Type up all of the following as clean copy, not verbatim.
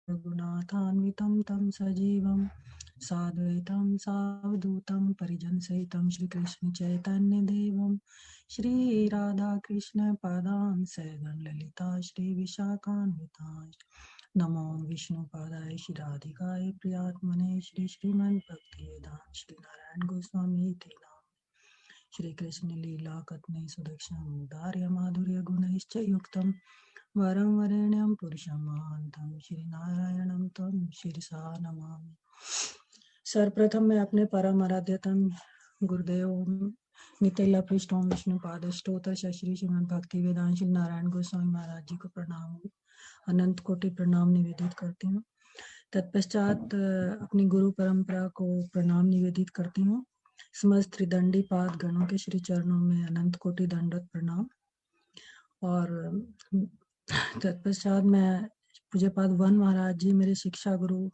रघुनाथान्वितं तं सजीवं साद्वैतं सावधूतं परिजनसहितं श्रीकृष्ण चैतन्य देवं श्रीराधाकृष्ण पादान् सैगं ललिता श्रीविशाखान्वितान् नमो विष्णुपादाय श्रीराधिकाय प्रियात्मने श्रीमन् भक्तिवेदांत श्रीनारायण गोस्वामी ते नाम श्रीकृष्ण लीला कथने सुदक्षिणं दार्य माधुर्य गुणैश्च युक्तं वरं वरेण्यं पुरुषं महान्तं श्रीनारायणं तं शिरसा नमामि। सर्वप्रथम मैं अपने परम आराध्यतम गुरुदेव नितिला पृष्ठ ओम विष्णु पाद स्तोत्र श्री श्रीमद् भक्ति वेदांत श्री नारायण गोस्वामी महाराज जी को प्रणाम अनंत कोटि प्रणाम निवेदित करती हूँ। तत्पश्चात अपनी गुरु परंपरा को प्रणाम निवेदित करती हूँ। समस्त त्रिदंडी पाद गणों के श्री चरणों में अनंत कोटि दंडवत प्रणाम। और तत्पश्चात मैं पूज्यपाद वन महाराज जी मेरे शिक्षा गुरु,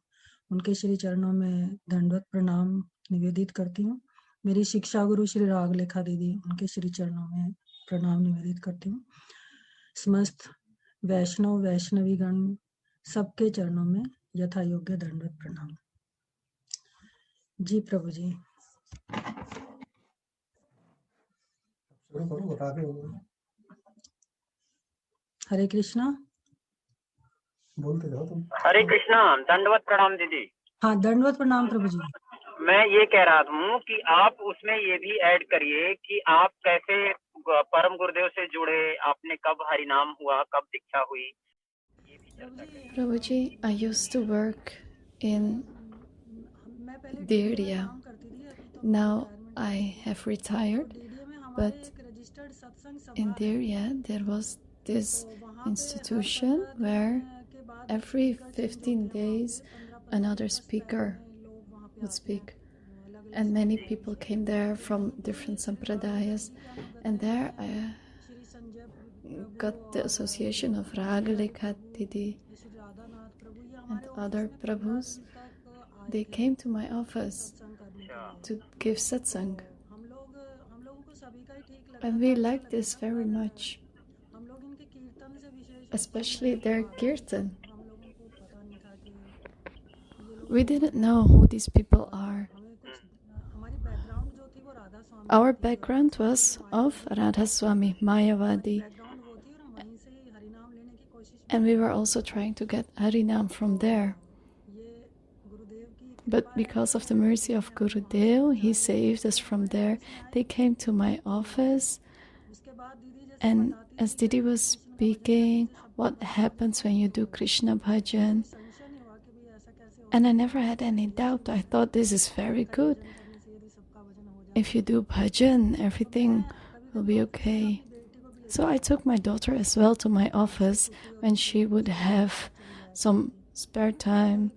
उनके श्री चरणों में दंडवत प्रणाम निवेदित करती हूँ। मेरी शिक्षा गुरु श्री रागलेखा दीदी, उनके श्री चरणों में प्रणाम निवेदित करती हूँ। समस्त वैष्णव वैष्णवी गण सबके चरणों में यथा योग्य दंडवत प्रणाम। जी प्रभु जी। हरे कृष्णा। बोलते जाओ तुम। हरे कृष्णा। दंडवत प्रणाम दीदी। हाँ, दंडवत प्रणाम प्रभु जी। मैं ये कह रहा हूँ कि आप उसमें ये भी ऐड करिए कि आप कैसे परम गुरुदेव से जुड़े, आपने कब हरिनाम हुआ, कब दीक्षा हुई। Prabhuji, I used to work in the area. Now I have retired, but in the area there was this institution where every 15 days another speaker would speak. And many people came there from different sampradayas. And there I got the association of Ragalekha Didi and other Prabhus. They came to my office to give satsang. And we liked this very much, especially their kirtan. We didn't know who these people are. Our background was of Radhaswami, Mayavadi. And we were also trying to get Harinam from there. But because of the mercy of Gurudev, he saved us from there. They came to my office, and as Didi was speaking, what happens when you do Krishna bhajan? And I never had any doubt. I thought this is very good. If you do bhajan, everything will be okay. So I took my daughter as well to my office when she would have some spare time.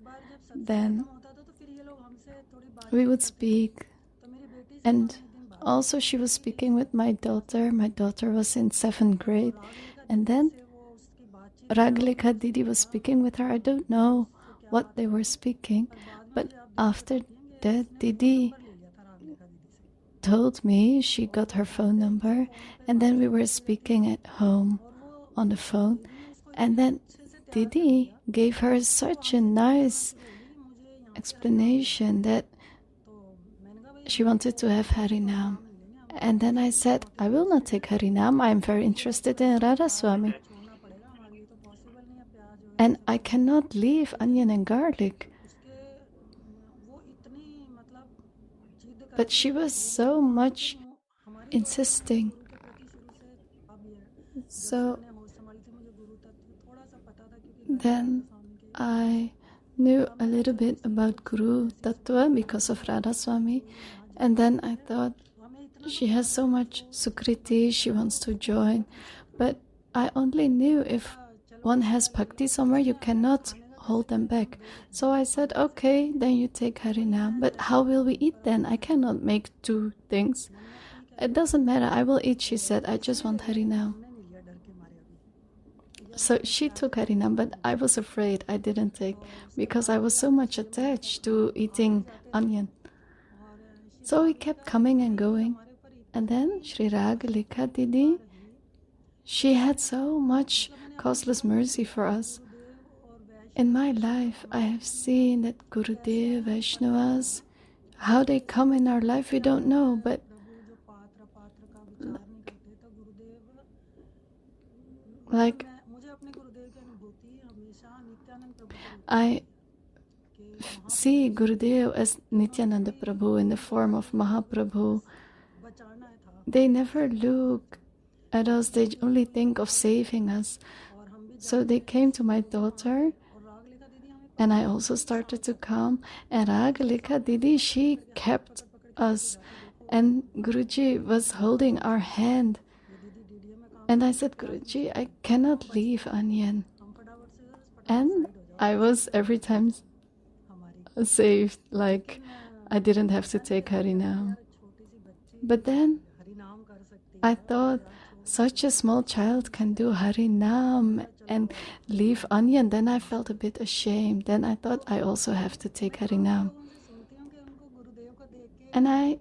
Then we would speak. And also she was speaking with my daughter. My daughter was in 7th grade. And then Raglika Didi was speaking with her. I don't know what they were speaking. But after that, Didi told me she got her phone number. And then we were speaking at home on the phone. And then Didi gave her such a nice explanation that she wanted to have Harinam. And then I said, I will not take Harinam. I am very interested in Radhaswami. And I cannot leave onion and garlic. But she was so much insisting. So then I knew a little bit about Guru Tattva because of Radhaswami. And then I thought, she has so much Sukriti, she wants to join. But I only knew if one has bhakti somewhere, you cannot hold them back. So I said, okay, then you take Harinam. But how will we eat then? I cannot make two things. It doesn't matter, I will eat, she said. I just want Harinam. So she took Harinam, but I was afraid I didn't take because I was so much attached to eating onion. So we kept coming and going. And then Sri Ragalika Didi, she had so much causeless mercy for us. In my life, I have seen that Gurudev, Vaishnavas, how they come in our life, we don't know, but like I see Gurudev as Nityananda Prabhu in the form of Mahaprabhu. They never look at us, they only think of saving us. So they came to my daughter, and I also started to come. And Ragalika Didi, she kept us, and Guruji was holding our hand. And I said, Guruji, I cannot leave Anyan. And I was every time saved, like I didn't have to take Harinam. But then I thought, such a small child can do Harinam and leave Anyan. Then I felt a bit ashamed. Then I thought I also have to take Harinam. And I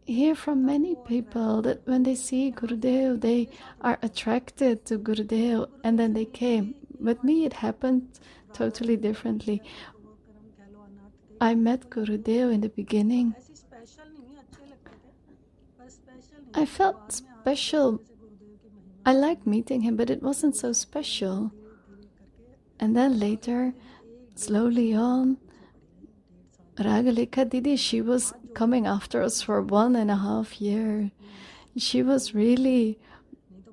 hear from many people that when they see Gurudev, they are attracted to Gurudev, and then they came. With me, it happened totally differently. I met Gurudev in the beginning. I felt special. I liked meeting him, but it wasn't so special. And then later, slowly on, Ragalika Didi, she was coming after us for 1.5 years. She was really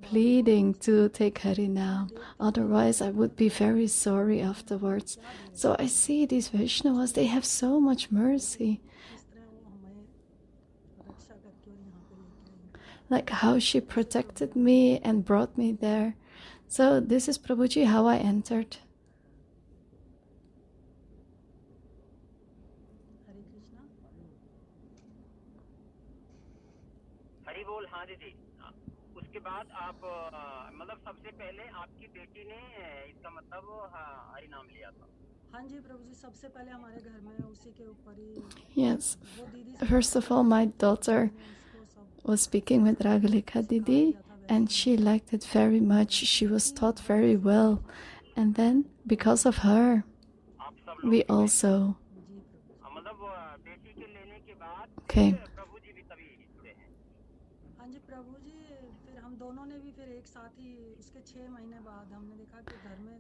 pleading to take Harinam. Otherwise, I would be very sorry afterwards. So I see these Vaishnavas, they have so much mercy. Like how she protected me and brought me there. So this is Prabhuji how I entered. Hari बोल। हाँ दीदी, उसके बाद आप मतलब सबसे पहले आपकी बेटी ने इसका मतलब हरि नाम लिया था। हाँ जी प्रभु जी, सबसे पहले हमारे घर में उसी के ऊपर ही। Yes, first of all, my daughter was speaking with Ragalika Didi, and she liked it very much. She was taught very well, and then because of her, we also. Okay.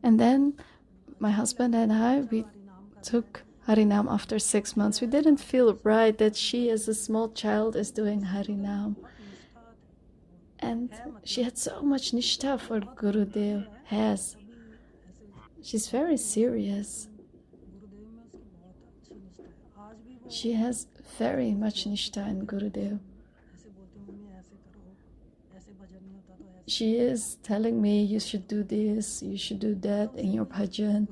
And then my husband and I, we took Harinam after 6 months. We didn't feel right that she as a small child is doing Harinam. And she had so much nishtha for Gurudev has. She's very serious. She has very much nishtha in Gurudev. She is telling me, you should do this, you should do that in your bhajan.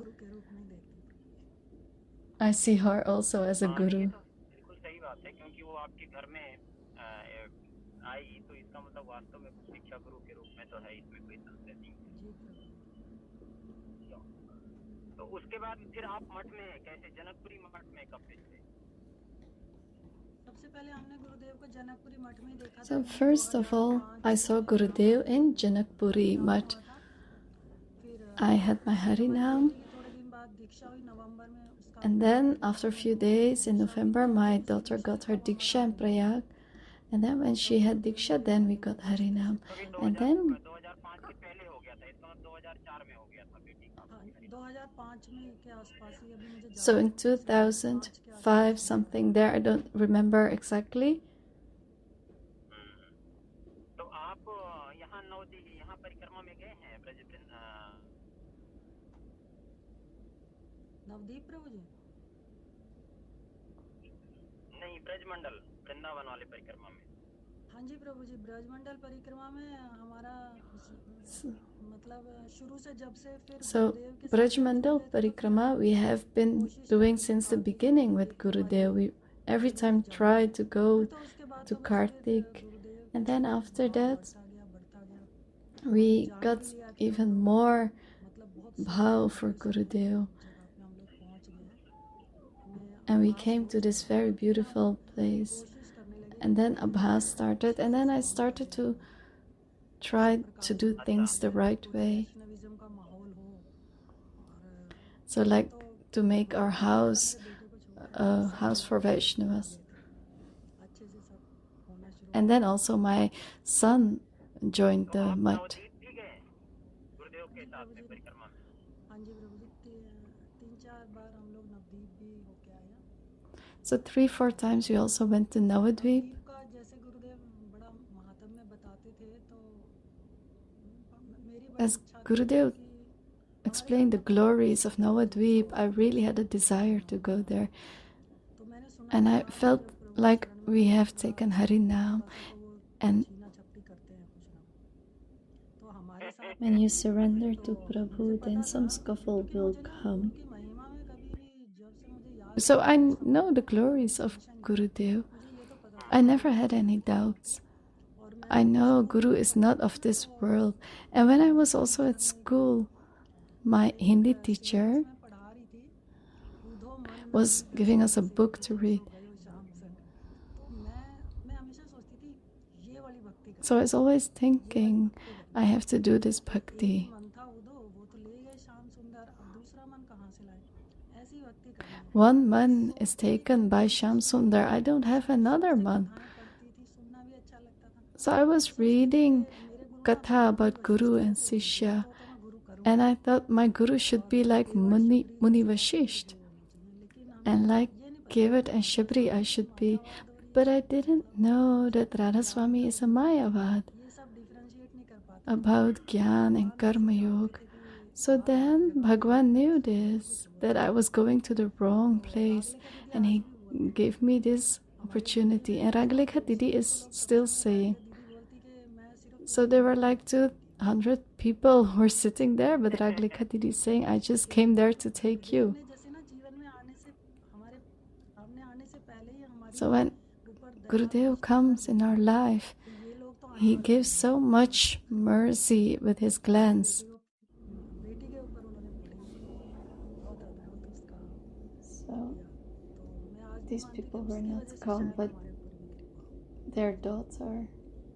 I see her also as a guru. उसके बाद फिर आप मठ में कैसे, जनकपुरी मठ में कब थे? So first of all, I saw Gurudev in Janakpuri Mutt. I had my Harinam, and then after a few days in November, my daughter got her Diksha in Prayag, and then when she had Diksha, then we got Harinam, and then. So in 2005 something there, I don't remember exactly. नहीं, ब्रजमंडल वृंदावन वाले परिक्रमा में। हाँ जी प्रभु जी, ब्रजमंडल परिक्रमा में हमारा मतलब शुरू से जब से फिर। So Brajmandal Parikrama we have been doing since the beginning with Gurudev. We every time try to go to Kartik, and then after that we got even more bhav for Gurudev, and we came to this very beautiful place, and then Abhas started, and then I started to try to do things the right way. So like to make our house a house for Vaishnavas. And then also my son joined the mutt. Navdeep भी गए गुरुदेव के साथ में परिक्रमा में? हाँ जी प्रभु जी 3-4 बार हम लोग नवदीप भी होके आए हैं। So 3-4 times we also went to Navadvip. Navdeep का जैसे गुरुदेव बड़ा महात्म्य बताते थे तो मेरी बड़ी As इच्छा थी Gurudev कि explained the glories of Navadvip, I really had a desire to go there. तो मैंने सुना And था I felt like we have taken Harinam, and छीना झपटी करते हैं कुछ ना तो हमारे साथ when you surrender to Prabhu, then some scuffle will come. उनकी महिमा में कभी भी जब से मुझे याद So I know the glories of Gurudev. I never had any doubts. I know Guru is not of this world. And when I was also at school, my Hindi teacher पढ़ा रही थी कूदो मन was giving us a book to read. गयो शाम से तो मैं हमेशा सोचती थी ये वाली भक्ति कर So I was always thinking, I have to do this bhakti. मन था उदो वो तो ले गए श्याम सुंदर अब दूसरा मन कहाँ से लाए ऐसी भक्ति करनी है One man is taken by Sham Sundar. I don't have another man. पढ़ती थी सुनना भी अच्छा लगता था So I was reading Katha about Guru and Sishya. तो मैं गुरु करूँ And I thought my guru should be like Muni Vashisht. And like Kevat and Shabri I should be. But I didn't know that Radhaswami is a Mayavad, ये सब differentiate नहीं कर पाते about Gyan and Karma Yoga. So then Bhagwan knew this, that I was going to the wrong place, and he gave me this opportunity. And Raglekha Didi is still saying. So there were like 200 people who were sitting there, but Raglekha Didi is saying, I just came there to take you. जैसे ना जीवन में आने से हमारे सामने आने से पहले ही हमारी So when Gurudev comes in our life, ये लोग तो he gives so much mercy with his glance. बेटी के ऊपर उन्होंने बहुत अद्भुत उसका So तो मैं आज these people were not calm, but their daughter,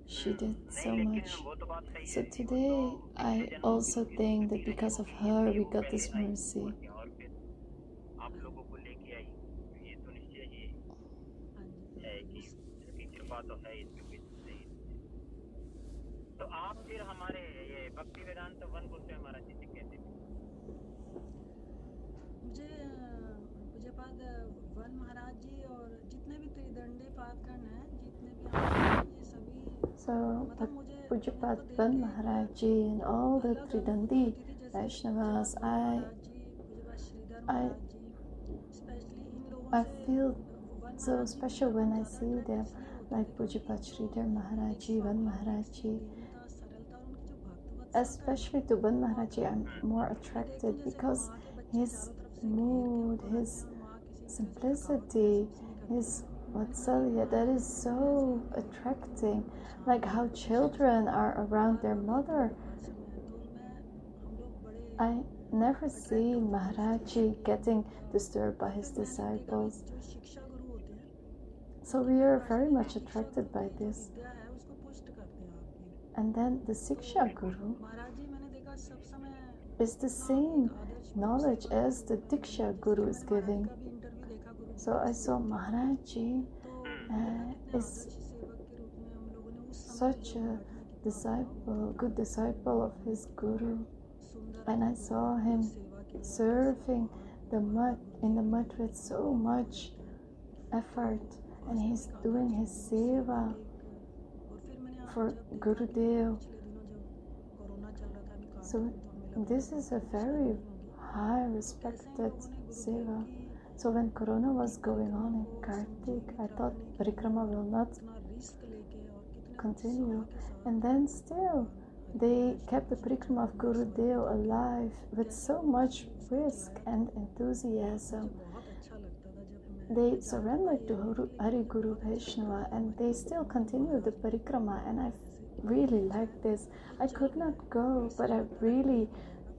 she did so much. वो तो बात सही So today, I also think that because of her, we got this mercy. है और फिर आप लोगों को लेके आई ये तो निश्चय ही है कि इसकी कृपा तो है इसमें कोई नहीं। तो आप फिर हमारे ये भक्ति वेदांत वन गोस्वामी महाराज जी से कहते थे मुझे पूज्यपाद वन महाराज जी और जितने भी त्रिदंडी पादगण हैं जितने भी हैं, ये सभी So Pujapad Van Maharaj Ji and all the Tridandi Vaishnavas, I feel so special when I see them, like Pujapad Sridhar Maharaj Ji, Van Maharaj Ji. Especially to Van Maharaj Ji, I'm more attracted because his mood, his simplicity, his Vatsalya, that is so attracting. Like how children are around their mother. I never see Maharaji getting disturbed by his disciples. So we are very much attracted by this. And then the Siksha Guru is the same knowledge as the Diksha Guru is giving. So I saw Maharaji is such a disciple, good disciple of his Guru. And I saw him serving the mud in the mud with so much effort. And he's doing his seva for Gurudev. So this is a very high respected seva. So when Corona was going on in Kartik, I thought Parikrama will not continue. And then still, they kept the Parikrama of Gurudev alive with so much risk and enthusiasm. They surrendered to Hari Guru Vaishnava and they still continue the Parikrama, and I really liked this. I could not go, but I really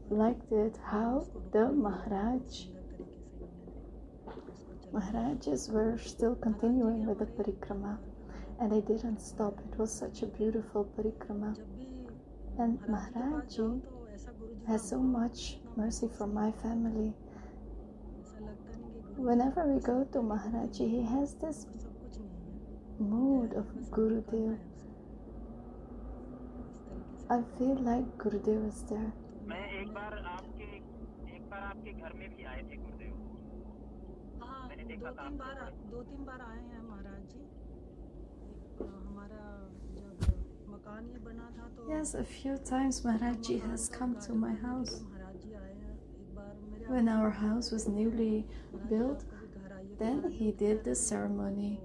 liked it, how the Maharajas were still continuing with the Parikrama, and they didn't stop. It was such a beautiful Parikrama. And Maharaji has so much mercy for my family, whenever we go to Mataji, he has this mood of Gurudev. I feel like Gurudev is there. मैं एक बार आपके घर में भी आए थे गुरुदेव। हाँ, दो तीन बार आए हैं महाराज जी। हमारा जब मकान ये बना था तो yes, a few times Mataji has come to my house. महाराज जी आए हैं एक बार मेरे when our house was newly built. Then he did the ceremony.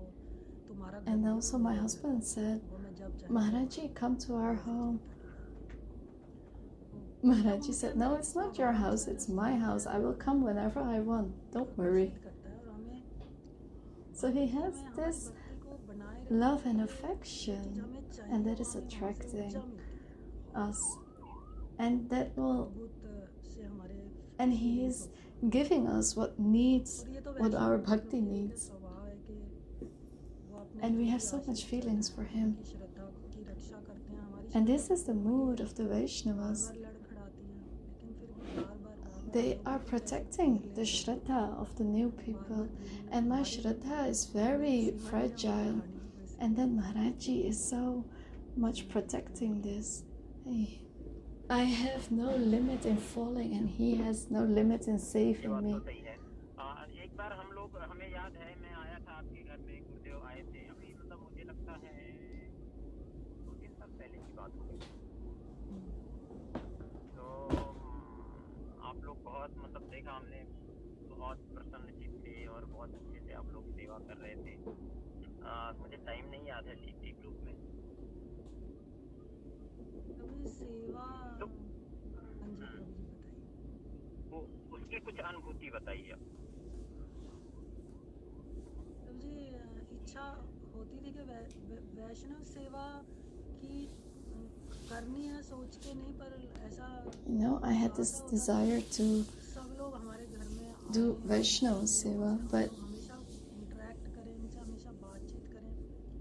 And also my husband said, Mataji, come to our home. Mataji said, no, it's not your house, it's my house. I will come whenever I want. Don't worry. So he has this love and affection, and that is attracting us. And he is giving us what our bhakti needs. And we have so much feelings for him. And this is the mood of the Vaishnavas. They are protecting the Shraddha of the new people. And my Shraddha is very fragile. And then Maharaji is so much protecting this. I have no limit in falling and he has no limit in saving me. एक बार हमें याद है, मैं आया था आपके घर में, गुरुदेव आए थे, अभी मतलब मुझे लगता है 2-3 साल पहले की बात होगी। तो आप लोग बहुत मतलब देखा हमने, बहुत प्रसन्नचित्त थे और बहुत अच्छे से आप लोग सेवा कर रहे थे। मुझे टाइम नहीं याद है ठीक रूप में। सेवा तो वो उसकी कुछ अनुभूति बताइए। जी इच्छा होती थी कि वैष्णव सेवा की करनी है, सोच के नहीं, पर ऐसा I had this desire to सब लोग हमारे घर में do Vaishnava seva, but हमेशा इंटरेक्ट करें, हमेशा बातचीत करें।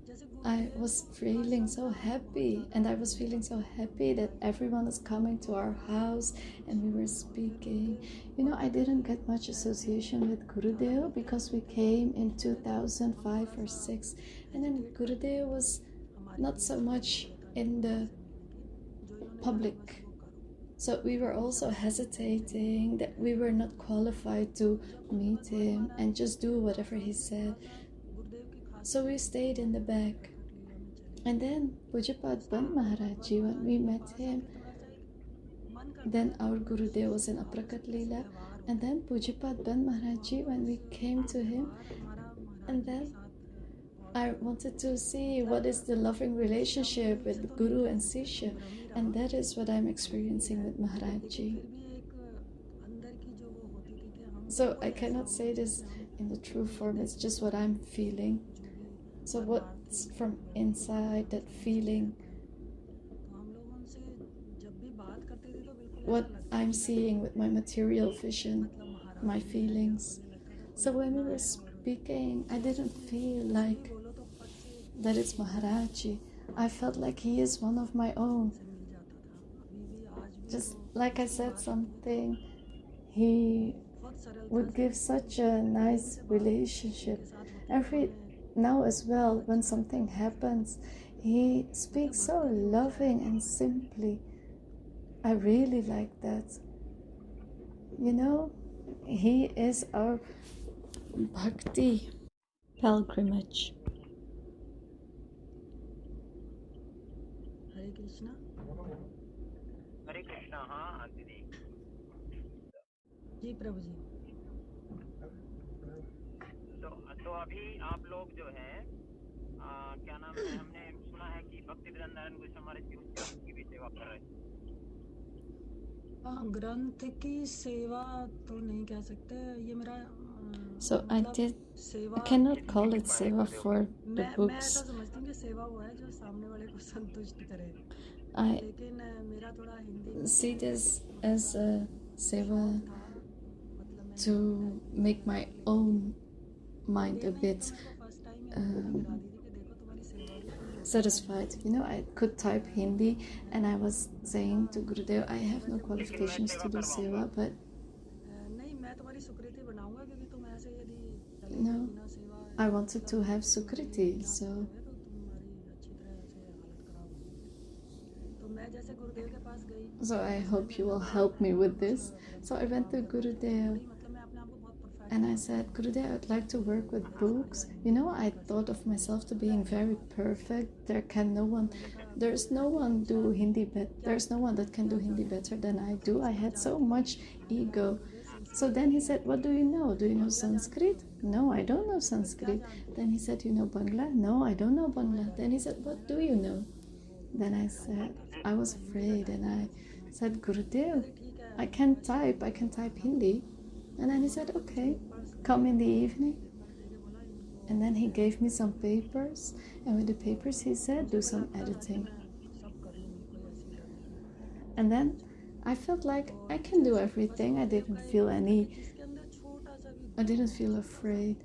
जैसे I was feeling so happy, and I was feeling so happy that everyone was coming to our house and we were speaking. I didn't get much association with Gurudev because we came in 2005 or 6, and then Gurudev was not so much in the public. So we were also hesitating that we were not qualified to meet him and just do whatever he said. So we stayed in the back. And then Pujapad Band Maharaji, when we met him, then our Gurudev was in Aprakat Leela. And then Pujapad Band Maharaji, when we came to him, and then I wanted to see what is the loving relationship with Guru and Sisha, and that is what I'm experiencing with Maharaji. So I cannot say this in the true form, it's just what I'm feeling. So what's from inside, that feeling, what I'm seeing with my material vision, my feelings. So when we were speaking, I didn't feel like that it's Maharaji. I felt like he is one of my own. Just like I said something, he would give such a nice relationship. Now as well, when something happens, he speaks so loving and simply. I really like that. He is our bhakti pilgrimage. हरे कृष्णा। हरे कृष्णा। हाँ दीदी जी प्रभु जी। तो अभी आप लोग जो है क्या नाम है, हमने सुना है कि भक्ति नारायण गोस्वामी हमारे जी ग्रंथ की भी सेवा कर रहे हैं। ग्रंथ की सेवा तो नहीं कह सकते, ये मेरा So I cannot call it seva for the मैं books. ऐसा समझती हूँ कि सेवा वो है जो सामने वाले को संतुष्ट करे। लेकिन मेरा थोड़ा Hindi see this as a seva to make my own mind a bit satisfied. I could type Hindi and I was saying to Gurudev, I have no qualifications to do seva, but नहीं, मैं तुम्हारी सुकृति बनाऊंगा क्योंकि तुम ऐसे यदि I wanted to have Sukriti, so I hope you will help me with this. So I went to Gurudev and I said, Gurudev, I'd like to work with books. You know, I thought of myself to being very perfect. There's no one do Hindi better. There's no one that can do Hindi better than I do. I had so much ego. So then he said, what do you know? Do you know Sanskrit? No, I don't know Sanskrit. Then he said, you know Bangla? No, I don't know Bangla. Then he said, what do you know? Then I said, I was afraid and I said, Gurudev, I can type Hindi. And then he said, okay, come in the evening. And then he gave me some papers, and with the papers he said, do some editing. And then I felt like I can do everything. I didn't feel afraid.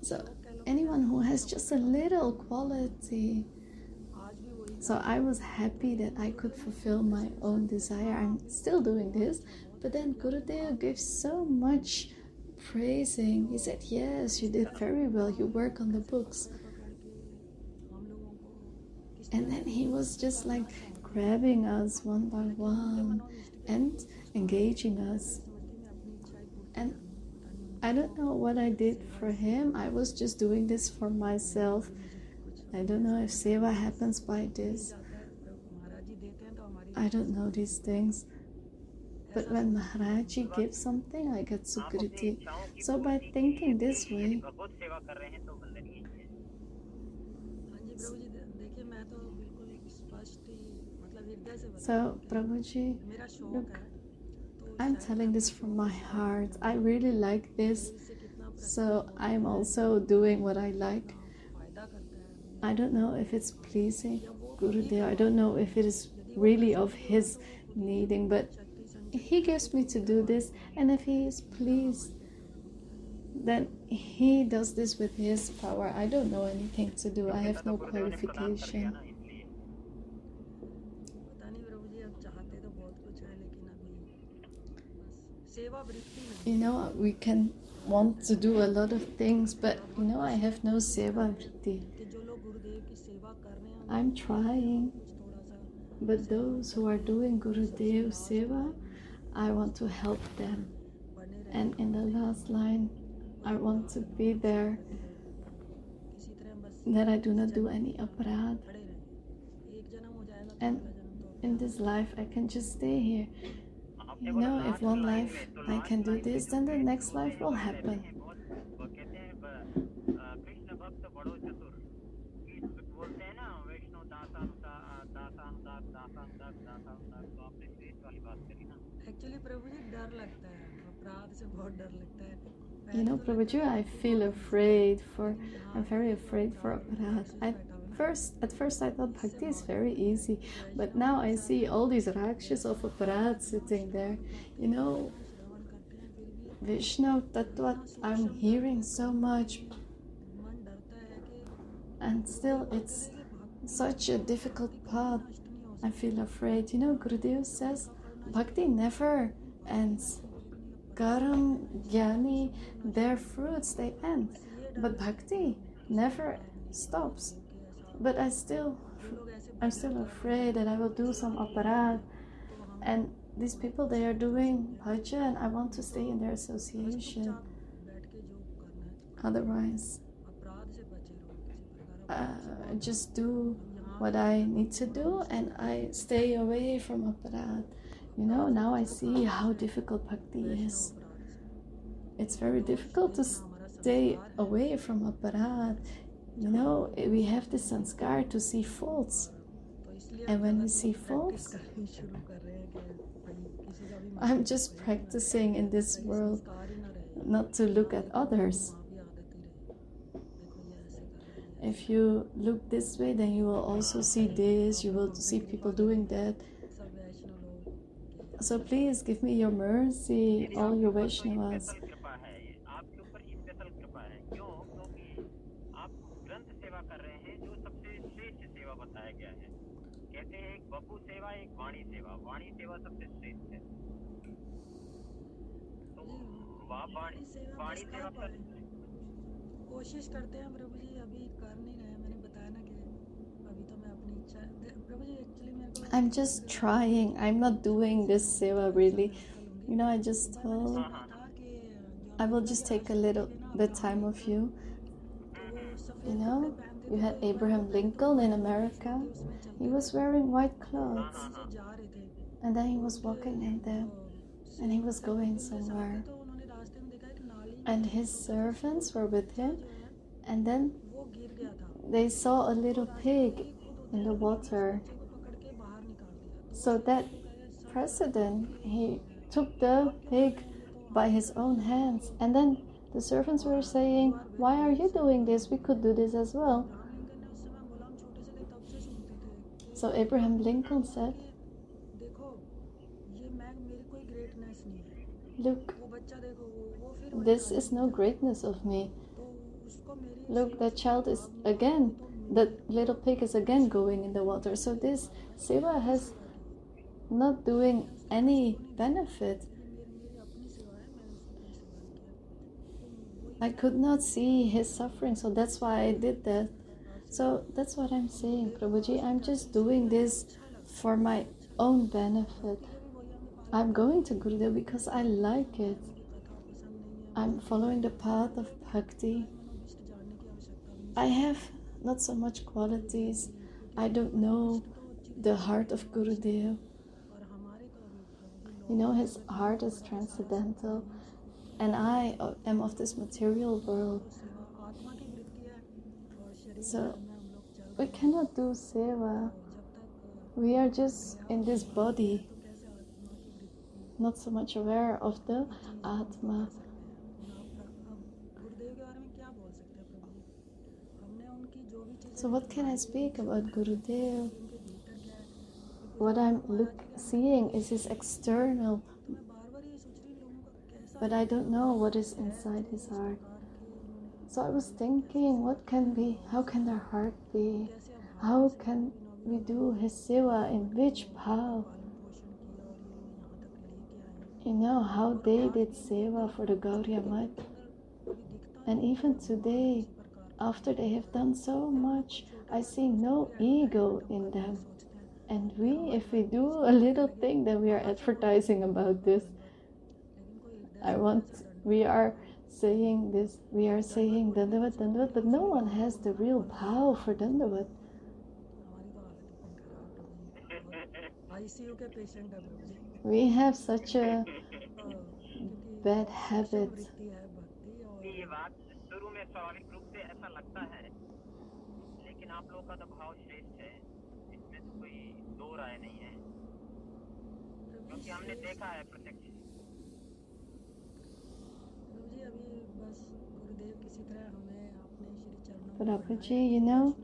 So anyone who has just a little quality. So I was happy that I could fulfill my own desire. I'm still doing this, but then Gurudev gave so much praising. He said, yes, you did very well. You work on the books. And then he was just like grabbing us one by one and engaging us. And I don't know what I did for him. I was just doing this for myself. I don't know if seva happens by this. I don't know these things. But when Mataji gives something, I get Sukriti. So by thinking this way, so Prabhuji, look, I'm telling this from my heart. I really like this. So I'm also doing what I like. I don't know if it's pleasing Gurudev. I don't know if it is really of his needing, but he gives me to do this, and if he is pleased, then he does this with his power. I don't know anything to do. I have no qualification. You know, we can want to do a lot of things, but you know, I have no seva vritti. I'm trying, but those who are doing Gurudev seva, I want to help them. And in the last line, I want to be there, that I do not do any aparad. And in this life, I can just stay here. You know, if one life I can do this, then the next life will happen. You know, Prabhuji, I feel I'm very afraid for aparad. At first I thought bhakti is very easy, but now I see all these rakshas of aparad sitting there. You know, Vishnu Tattva, I'm hearing so much, and still it's such a difficult path. I feel afraid. You know, Gurudev says, bhakti never ends. Karam, Jnani, their fruits, they end. But bhakti never stops. But I'm still afraid that I will do some aparad. And these people, they are doing bhajan. I want to stay in their association. Otherwise, just do what I need to do and I stay away from aparad. You know, now I see how difficult bhakti is. It's very difficult to stay away from aparad. You know, we have this sanskar to see faults. And when we see faults, I'm just practicing in this world not to look at others. If you look this way, then you will also see this, you will see people doing that. So please give me your mercy, all your Vaishnavas. कोशिश करते हैं प्रभु जी, अभी कर नहीं रहे हैं। मैंने बताया ना कि अभी तो मैं अपनी इच्छा प्रभु जी, एक्चुअली मेरे को I'm just trying. I'm not doing this seva really. You know, I just told I will just take a little bit time of you. You know, you had Abraham Lincoln in America. He was wearing white clothes. And then he was walking in them. And he was going somewhere. And his servants were with him. And then they saw a little pig in the water. So that president, he took the pig by his own hands. And then the servants were saying, "Why are you doing this? We could do this as well." So Abraham Lincoln said, "Look, this is no greatness of me. Look, that child is again, that little pig is again going in the water." So this seva has not doing any benefit. I could not see his suffering, so that's why I did that. So that's what I'm saying, Prabhuji. I'm just doing this for my own benefit. I'm going to Gurudev because I like it. I'm following the path of bhakti. I have not so much qualities. I don't know the heart of Gurudev. You know, his heart is transcendental, and I am of this material world. So we cannot do seva. We are just in this body, not so much aware of the Atma. So what can I speak about Gurudev? What I'm seeing is his external, but I don't know what is inside his heart. So I was thinking, how can their heart be? How can we do his seva in which bhav? You know how they did seva for the Gaudiya Math. And even today, after they have done so much, I see no ego in them. And if we do a little thing, then we are advertising about this. We are saying this, we are saying Dandavat, Dandavat, but no one has the real power for Dandavat. We have such a bad habit. ये बात शुरू में स्वाभाविक रूप से ऐसा लगता है, लेकिन आप लोगों का तो भाव श्रेष्ठ है, इसमें तो कोई दो राय नहीं है, क्योंकि हमने देखा है प्रत्यक्ष। Prabhuji, you know,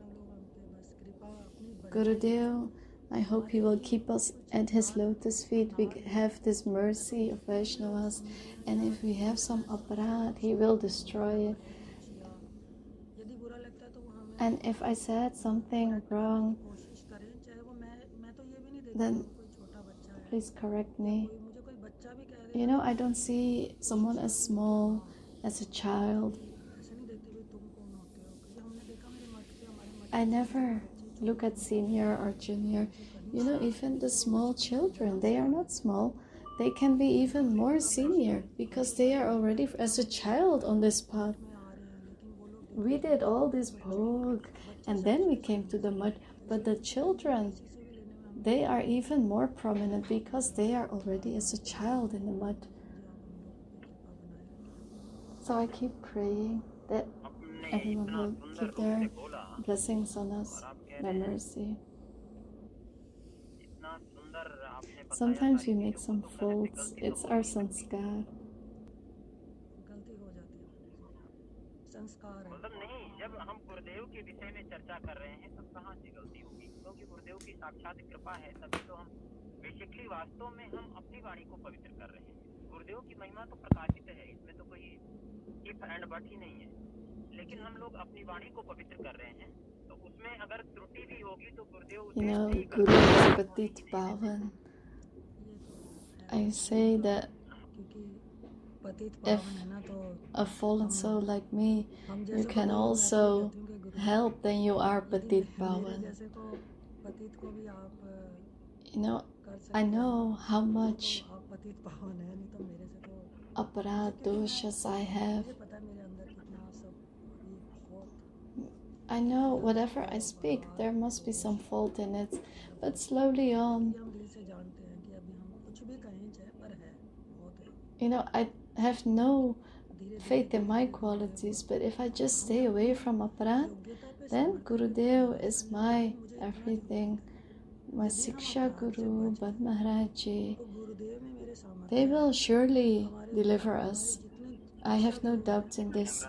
Gurudev, I hope he will keep us at his lotus feet. We have this mercy of Vaishnavas, and if we have some aparad, he will destroy it. And if I said something wrong, then please correct me. You know, I don't see someone as small as a child. I never look at senior or junior. You know, even the small children, they are not small. They can be even more senior because they are already as a child on this path. We did all this bhog and then we came to the mud. But the children, they are even more prominent because they are already as a child in the mud. So I keep praying that everyone will keep their blessings on us, their mercy. Sometimes we make some faults. It's our sanskar. मतलब नहीं, जब हम गुरुदेव के विषय में चर्चा कर रहे हैं तब कहाँ से गलती होगी, क्योंकि गुरुदेव की साक्षात कृपा है, तभी तो हम बेसिकली वास्तव में हम अपनी वाणी को पवित्र कर रहे हैं। गुरुदेव की महिमा तो प्रकाशित है, इसमें तो कोई इफ एंड बट ही नहीं है, लेकिन हम लोग अपनी वाणी को पवित्र कर रहे हैं, तो उसमें अगर त्रुटि भी होगी तो गुरुदेव उसे Guru is Patit Pavan. I say that if a fallen soul like me, you can also help, then you are Patit Pavan. You know, I know how much aparad doshas I have. I know whatever I speak, there must be some fault in it, but slowly on, you know, I have no faith in my qualities, but if I just stay away from aparad, then Gurudev is my everything. My Siksha Guru, Bad Maharaji, they will surely deliver us. I have no doubt in this.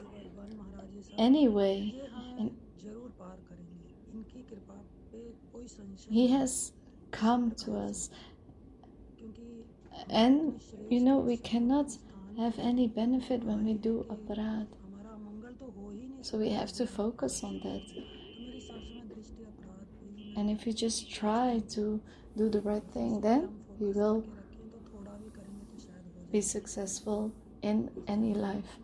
Anyway, he has come to us, and you know, we cannot have any benefit when we do aparad, so we have to focus on that. And if you just try to do the right thing, then we will be successful in any life.